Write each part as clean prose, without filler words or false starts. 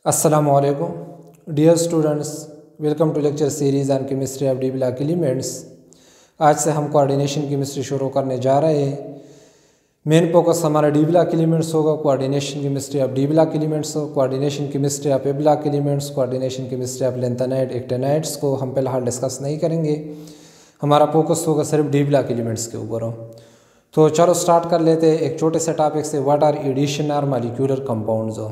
Assalamualaikum dear students, welcome to lecture series on chemistry of D block elements. आज से हम coordination chemistry शुरू करने जा रहे हैं। मेन फोकस हमारा डी ब्लॉक एलिमेंट्स होगा। Coordination chemistry of D block elements हो, coordination chemistry of A block elements, coordination chemistry of lanthanide actinides को हम फिलहाल डिस्कस नहीं करेंगे। हमारा फोकस होगा सिर्फ डी ब्लॉक एलिमेंट्स के ऊपर हो। तो चलो स्टार्ट कर लेते हैं एक छोटे से टॉपिक से। व्हाट आर एडिशन और मॉलिक्यूलर कंपाउंड्स हो।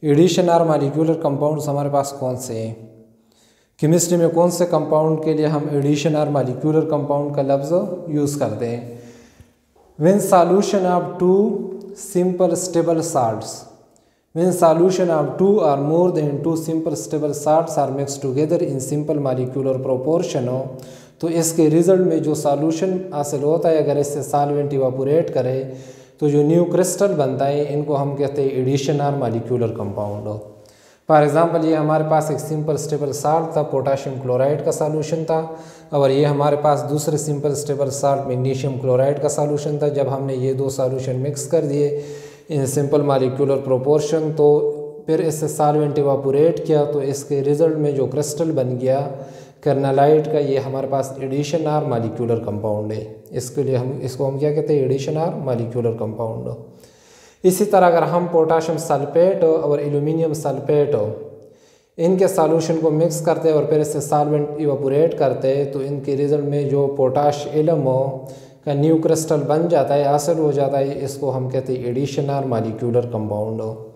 एडिशन और मॉलिक्यूलर कंपाउंड्स हमारे पास कौन से हैं? केमिस्ट्री में कौन से कंपाउंड के लिए हम एडिशन और मॉलिक्यूलर कंपाउंड का लफ्ज़ यूज़ करते हैं? When solution of two simple stable salts, when solution of two or more than two simple stable salts are mix together in simple molecular proportion हो, तो इसके रिजल्ट में जो सॉल्यूशन हासिल होता है, अगर इससे सॉल्वेंट इवापोरेट करे तो जो न्यू क्रिस्टल बनता है, इनको हम कहते हैं एडिशन और मॉलिक्यूलर कंपाउंड हो। फॉर एग्जांपल ये हमारे पास एक सिंपल स्टेबल साल्ट था, पोटाशियम क्लोराइड का सॉल्यूशन था, और ये हमारे पास दूसरे simple stable salt magnesium chloride का सॉल्यूशन था। जब हमने ये दो सॉल्यूशन मिक्स कर दिए इन सिंपल मॉलिक्यूलर प्रोपोर्शन, तो फिर इससे सॉल्वेंट इवापोरेट किया, तो इसके रिजल्ट में जो क्रिस्टल बन गया कर्नालाइट का, ये हमारे पास एडिशन और मॉलिक्यूलर कंपाउंड है। इसके लिए इसको हम क्या कहते हैं? एडिशन और मॉलिक्यूलर कंपाउंड हो। इसी तरह अगर हम पोटाशियम सल्फेट और एल्यूमिनियम सल्फेट हो, इनके सॉल्यूशन को मिक्स करते हैं और फिर इससे सॉल्वेंट इवापोरेट करते हैं, तो इनके रिजल्ट में जो पोटाश एलम हो का न्यू क्रिस्टल बन जाता है, हासिल हो जाता है, इसको हम कहते हैं एडिशन और मॉलिक्यूलर कंपाउंड हो।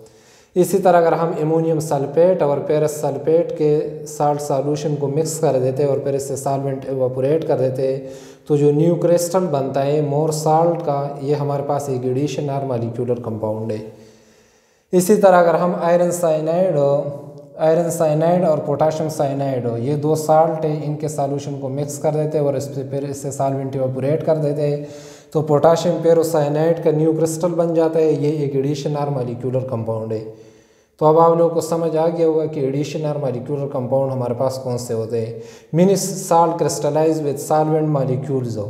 इसी तरह अगर हम एमोनियम सल्फेट और पेरस सल्फेट के साल्ट सॉल्यूशन को मिक्स कर देते हैं और फिर इससे सॉल्वेंट इवापोरेट कर देते हैं, तो जो न्यू क्रिस्टल बनता है मोर साल्ट का, ये हमारे पास एक एडिशन और मॉलिक्यूलर कंपाउंड है। इसी तरह अगर हम आयरन साइनाइड और पोटाशियम साइनाइड हो, ये दो साल्ट है, इनके सॉल्यूशन को मिक्स कर देते हैं और फिर इससे सॉल्वेंट इवापोरेट कर देते हैं, तो पोटाशियम पेरोसाइनाइड का न्यू क्रिस्टल बन जाता है। ये एक एडिशन और मॉलिक्यूलर कंपाउंड है। तो अब आप लोगों को समझ आ गया होगा कि एडिशन और मॉलिक्यूलर कंपाउंड हमारे पास कौन से होते हैं। Means salt crystallize with solvent molecules हो।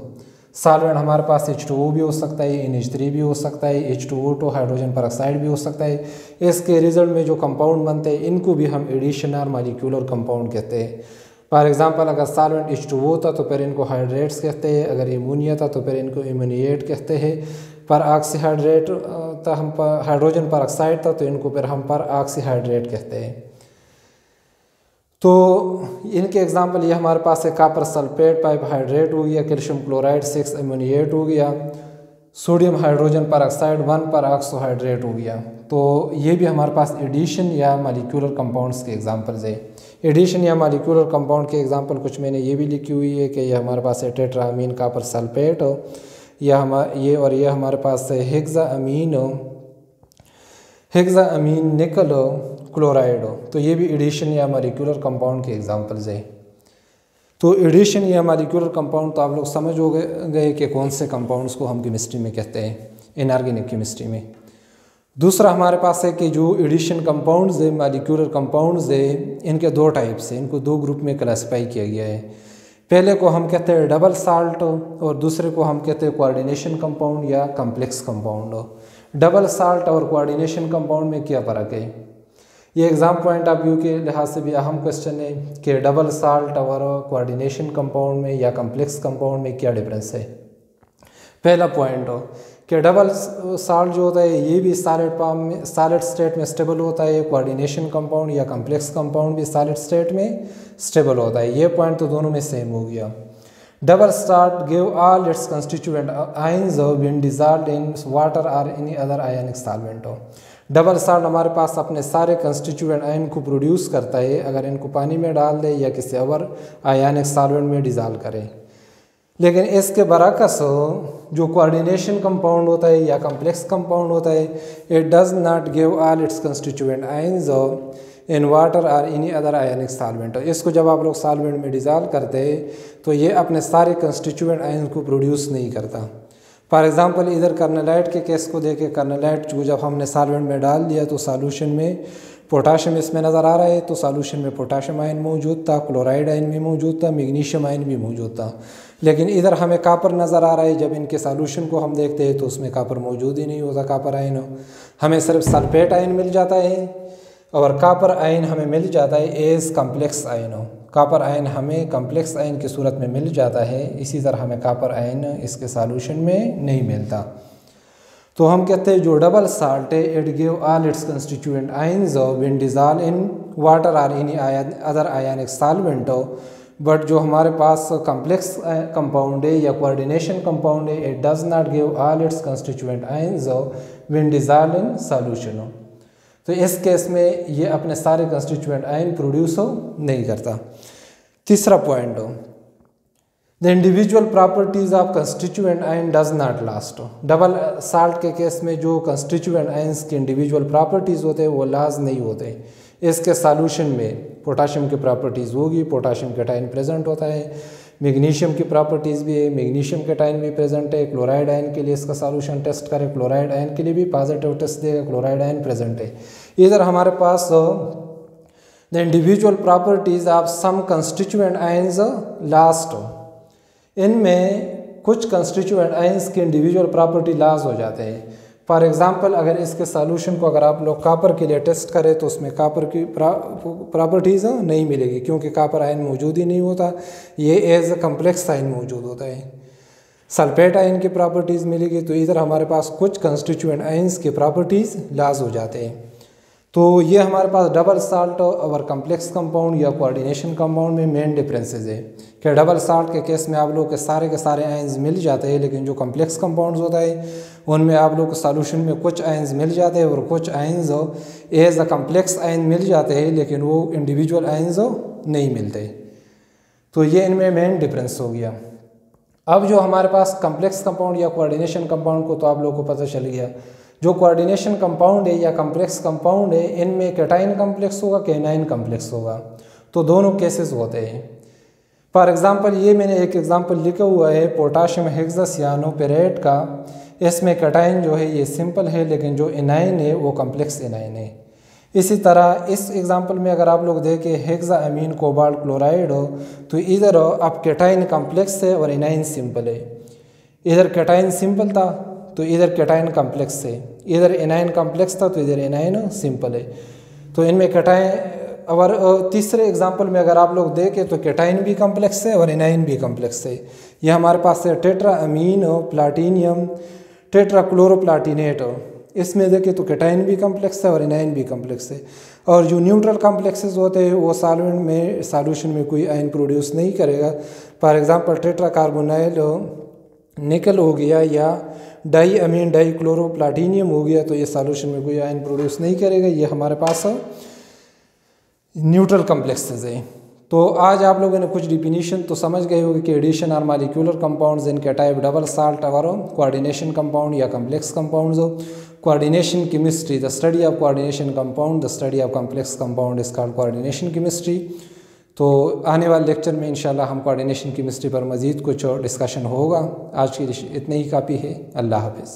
सॉल्वेंट हमारे पास H2O भी हो सकता है, NH3 भी हो सकता है, H2O2 हाइड्रोजन परऑक्साइड भी हो सकता है। इसके रिजल्ट में जो कंपाउंड बनते हैं, इनको भी हम एडिशन और मॉलिक्यूलर कंपाउंड कहते हैं। फॉर एग्जांपल अगर सॉल्वेंट H2O था तो फिर इनको हाइड्रेट्स कहते हैं, अगर एमोनिया था तो फिर इनको एमोनिएट कहते हैं, पर ऑक्सीहाइड्रेट था, हम हाइड्रोजन परऑक्साइड था तो इनको फिर हम पर ऑक्सीहाइड्रेट कहते हैं। तो इनके एग्जांपल ये हमारे पास है कॉपर सल्फेट 5 हाइड्रेट हो गया, कैल्शियम क्लोराइड 6 एमोनिएट हो गया, सोडियम हाइड्रोजन परऑक्साइड 1 पर ऑक्सोहाइड्रेट हो गया। तो ये भी हमारे पास एडिशन या मॉलिक्यूलर कंपाउंड्स के एग्जांपल्स है। एडिशन या मॉलिक्यूलर कंपाउंड के एग्जांपल कुछ मैंने ये भी लिखी हुई है कि ये हमारे पास है टेट्रामीन कॉपर सल्फेट हो, या ये हमारे पास है हेक्साअमीन निकल क्लोराइड हो। तो ये भी एडिशन या मॉलिक्यूलर कंपाउंड के एग्जांपल्स है। तो एडिशन या मॉलिक्यूलर कंपाउंड तो आप लोग समझ हो गए कि कौन से कंपाउंड्स को हम केमिस्ट्री में कहते हैं, इनऑर्गेनिक केमिस्ट्री में। दूसरा हमारे पास है कि जो एडिशन कंपाउंड्स है, मॉलिक्यूलर कंपाउंड्स है, इनके दो टाइप्स हैं, इनको दो ग्रुप में क्लासिफाई किया गया है। पहले को हम कहते हैं डबल साल्ट और दूसरे को हम कहते हैं कोऑर्डिनेशन कंपाउंड या कॉम्प्लेक्स कंपाउंड। डबल साल्ट और कोऑर्डिनेशन कंपाउंड में क्या फ़र्क है? ये एग्ज़ाम पॉइंट ऑफ व्यू के लिहाज से भी अहम क्वेश्चन है कि डबल साल्ट और कोऑर्डिनेशन कंपाउंड में या कॉम्प्लेक्स कंपाउंड में क्या डिफरेंस है। पहला पॉइंट हो कि डबल साल्ट जो होता है ये भी सॉलिड स्टेट में स्टेबल होता है, कोऑर्डिनेशन कंपाउंड या कॉम्प्लेक्स कंपाउंड भी सॉलिड स्टेट में स्टेबल होता है। ये पॉइंट तो दोनों में सेम हो गया। Double salt give all its constituent ions been dissolved in water or any other ionic solvent हो। डबल साल्ट हमारे पास अपने सारे कंस्टिट्यूएंट आयन को प्रोड्यूस करता है अगर इनको पानी में डाल दे या किसी और आयनिक सॉल्वेंट में डिसॉल्व करे। लेकिन इसके बरअक्स जो कोऑर्डिनेशन कंपाउंड होता है या कॉम्प्लेक्स कंपाउंड होता है, it does not give all its constituent ions in water or any other ionic solvent. इसको जब आप लोग सॉल्वेंट में डिसॉल्व करते हैं तो ये अपने सारे कंस्टिट्यूएंट आयन को प्रोड्यूस नहीं करता। फॉर एग्जांपल इधर कर्नालाइट के केस को देखें, कर्नालाइट को जब हमने सॉल्वेंट में डाल दिया तो सॉल्यूशन में पोटाशियम इसमें नज़र आ रहा है, तो सॉल्यूशन में पोटाशियम आयन मौजूद था, क्लोराइड आयन भी मौजूद था, मैग्नीशियम आयन भी मौजूद था। लेकिन इधर हमें कॉपर नज़र आ रहा है, जब इनके सॉल्यूशन को हम देखते हैं तो उसमें कॉपर मौजूद ही नहीं होता, कॉपर आयन हमें सिर्फ सल्फेट आयन मिल जाता है। और कापर आयन हमें मिल जाता है एज कम्प्लेक्स आयन हो। कापर आयन हमें कम्प्लेक्स आयन की सूरत में मिल जाता है, इसी तरह हमें कापर आयन इसके सॉल्यूशन में नहीं मिलता। तो हम कहते हैं जो डबल साल्ट है it give all its constituent ions when dissolve in water or any other ionic solvent हो। बट जो हमारे पास कम्प्लेक्स कंपाउंड है या कोऑर्डिनेशन कंपाउंड है it does not give all its constituent ions when dissolve in solution हो। तो इस case में ये अपने सारे कंस्टिट्यूएंट आयन प्रोड्यूस हो नहीं करता। तीसरा पॉइंट हो the individual properties of constituent ion does not last. Double salt के केस में जो कंस्टिट्यूएंट आयन्स के इंडिविजुअल प्रॉपर्टीज़ होते हैं वो लाज नहीं होते। इसके सॉल्यूशन में पोटाशियम की प्रॉपर्टीज़ होगी, पोटाशियम कैटायन प्रेजेंट होता है, मैग्नीशियम की प्रॉपर्टीज़ भी है, मैग्नीशियम कैटायन भी प्रेजेंट है। क्लोराइड आयन के लिए इसका सॉल्यूशन टेस्ट करें, क्लोराइड आयन के लिए भी पॉजिटिव टेस्ट देगा, क्लोराइड आयन प्रेजेंट है। इधर हमारे पास the individual properties of some constituent ions last. इनमें कुछ कंस्टिट्यूएंट आयन्स के इंडिविजुअल प्रॉपर्टी लाज हो जाते हैं। फॉर एग्जांपल अगर इसके सॉल्यूशन को अगर आप लोग कापर के लिए टेस्ट करें तो उसमें कापर की प्रॉपर्टीज़ नहीं मिलेगी, क्योंकि कापर आयन मौजूद ही नहीं होता, ये एज अ कम्प्लेक्स आयन मौजूद होता है। सल्फेट आयन की प्रॉपर्टीज़ मिलेगी। तो इधर हमारे पास कुछ कंस्टिट्यूएंट आयन्स की प्रॉपर्टीज़ लाज हो जाते हैं। तो ये हमारे पास डबल साल्ट और कम्प्लेक्स कंपाउंड या कोऑर्डिनेशन कंपाउंड में मेन डिफरेंसेस है कि डबल साल्ट के केस में आप लोग के सारे आयन्स मिल जाते हैं, लेकिन जो कम्प्लेक्स कंपाउंड्स होता है उनमें आप लोग के सॉल्यूशन में कुछ आयन्स मिल जाते हैं और कुछ ions as a complex ion मिल जाते हैं, लेकिन वो इंडिविजुअल आयन्स नहीं मिलते। तो ये इनमें मेन डिफरेंस हो गया। अब जो हमारे पास कम्प्लेक्स कंपाउंड या कोऑर्डिनेशन कंपाउंड को तो आप लोगों को पता चल गया। जो कोऑर्डिनेशन कंपाउंड है या कम्प्लेक्स कंपाउंड है इनमें कैटायन कम्प्लेक्स होगा, कैनाइन कम्प्लेक्स होगा। तो दोनों केसेस होते हैं। फॉर एग्जांपल ये मैंने एक एग्जांपल लिखा हुआ है पोटाशियम हेक्सासियानोपेरेट का। इसमें कैटायन जो है ये सिंपल है, लेकिन जो एनाइन है वो कम्प्लेक्स एनाइन है। इसी तरह इस एग्जांपल में अगर आप लोग देखें हेक्साअमीन कोबाल्ट क्लोराइड हो तो इधर अब कैटायन कम्प्लेक्स है और एनाइन सिंपल है। इधर कैटायन सिंपल था तो इधर कैटायन कम्प्लेक्स है, इधर एनाइन कम्प्लेक्स था तो इधर एनाइन सिंपल है। तो इनमें कैटायन और तीसरे एग्जांपल में अगर आप लोग देखें तो कैटायन भी कम्प्लेक्स है और एनाइन भी कम्प्लेक्स है। यह हमारे पास है टेट्रा अमीन प्लाटीनियम टेट्रा क्लोरोप्लाटिनेट। इसमें देखें तो कैटायन भी कम्प्लेक्स है और एनाइन भी कम्प्लेक्स है। और जो न्यूट्रल कम्प्लेक्सेस होते हैं वो सॉल्यूशन में कोई आयन प्रोड्यूस नहीं करेगा। फॉर एग्जांपल टेट्रा कार्बोनाइल निकल हो गया या डाई अमीन डाई क्लोरोप्लाटिनियम हो गया, तो ये सॉल्यूशन में कोई आयन प्रोड्यूस नहीं करेगा। ये हमारे पास न्यूट्रल कम्प्लेक्सेस है। तो आज आप लोगों ने कुछ डिफिनीशन तो समझ गए होंगे कि एडिशन और मॉलिक्यूलर कंपाउंड्स इनके टाइप डबल साल्ट और कोऑर्डिनेशन कंपाउंड या कम्प्लेक्स कंपाउंड्स हो। Coordination chemistry the study of coordination compound, the study of complex compound is called coordination chemistry. तो आने वाले लेक्चर में इंशाल्लाह हम कोऑर्डिनेशन केमिस्ट्री पर मज़ीद कुछ डिस्कशन होगा। आज की इतने ही काफ़ी है। अल्लाह हाफ़िज़।